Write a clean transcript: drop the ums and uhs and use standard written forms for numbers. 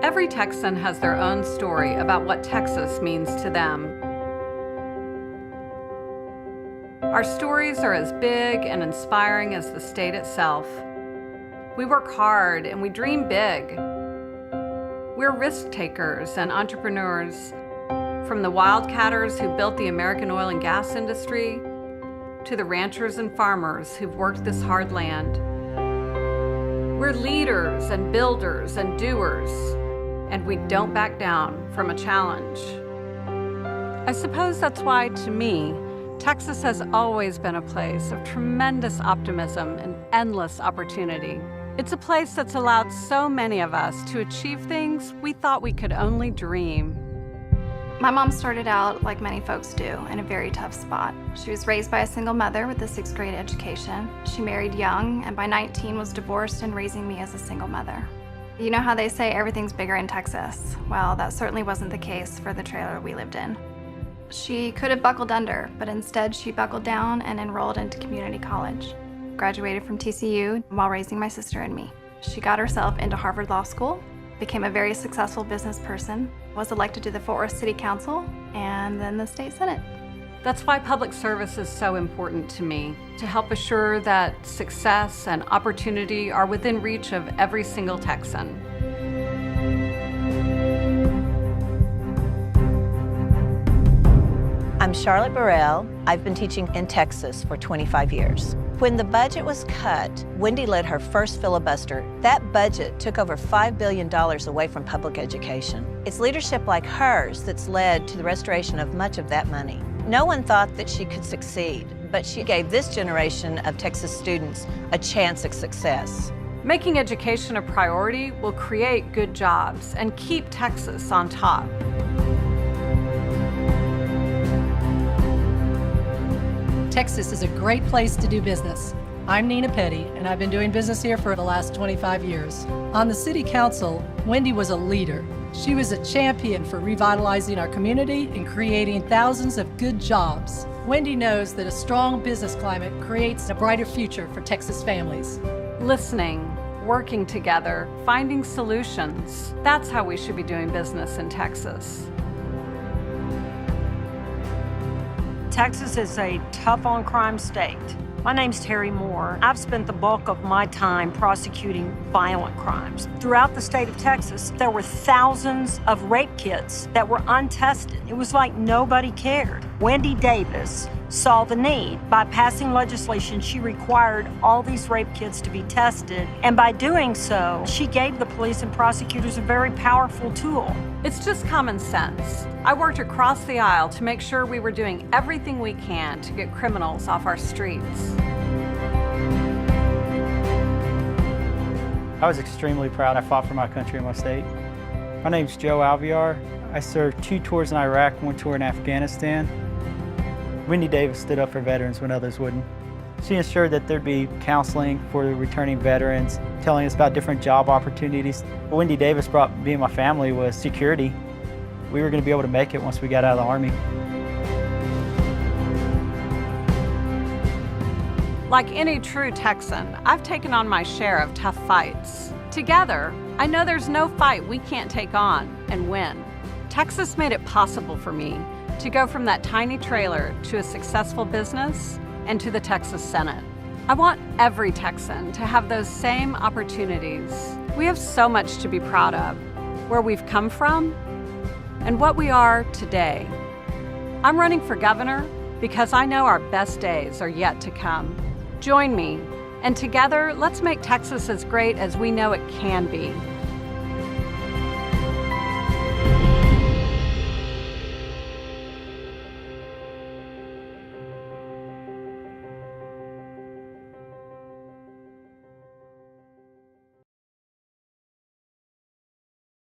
Every Texan has their own story about what Texas means to them. Our stories are as big and inspiring as the state itself. We work hard and we dream big. We're risk takers and entrepreneurs, from the wildcatters who built the American oil and gas industry to the ranchers and farmers who've worked this hard land. We're leaders and builders and doers, and we don't back down from a challenge. I suppose that's why, to me, Texas has always been a place of tremendous optimism and endless opportunity. It's a place that's allowed so many of us to achieve things we thought we could only dream. My mom started out, like many folks do, in a very tough spot. She was raised by a single mother with a 6th grade education. She married young, and by 19 was divorced and raising me as a single mother. You know how they say everything's bigger in Texas? Well, that certainly wasn't the case for the trailer we lived in. She could have buckled under, but instead she buckled down and enrolled into community college. Graduated from TCU while raising my sister and me. She got herself into Harvard Law School, became a very successful business person, was elected to the Fort Worth City Council, and then the State Senate. That's why public service is so important to me, to help assure that success and opportunity are within reach of every single Texan. I'm Charlotte Burrell. I've been teaching in Texas for 25 years. When the budget was cut, Wendy led her first filibuster. That budget took over $5 billion away from public education. It's leadership like hers that's led to the restoration of much of that money. No one thought that she could succeed, but she gave this generation of Texas students a chance at success. Making education a priority will create good jobs and keep Texas on top. Texas is a great place to do business. I'm Nina Petty, and I've been doing business here for the last 25 years. On the City Council, Wendy was a leader. She was a champion for revitalizing our community and creating thousands of good jobs. Wendy knows that a strong business climate creates a brighter future for Texas families. Listening, working together, finding solutions. That's how we should be doing business in Texas. Texas is a tough-on-crime state. My name's Terry Moore. I've spent the bulk of my time prosecuting violent crimes. Throughout the state of Texas, there were thousands of rape kits that were untested. It was like nobody cared. Wendy Davis saw the need. By passing legislation, she required all these rape kits to be tested, and by doing so, she gave the police and prosecutors a very powerful tool. It's just common sense. I worked across the aisle to make sure we were doing everything we can to get criminals off our streets. I was extremely proud. I fought for my country and my state. My name's Joe Alvear. I served 2 tours in Iraq, 1 tour in Afghanistan. Wendy Davis stood up for veterans when others wouldn't. She ensured that there'd be counseling for returning veterans, telling us about different job opportunities. What Wendy Davis brought me and my family was security. We were going to be able to make it once we got out of the Army. Like any true Texan, I've taken on my share of tough fights. Together, I know there's no fight we can't take on and win. Texas made it possible for me to go from that tiny trailer to a successful business and to the Texas Senate. I want every Texan to have those same opportunities. We have so much to be proud of, where we've come from and what we are today. I'm running for governor because I know our best days are yet to come. Join me, and together, let's make Texas as great as we know it can be.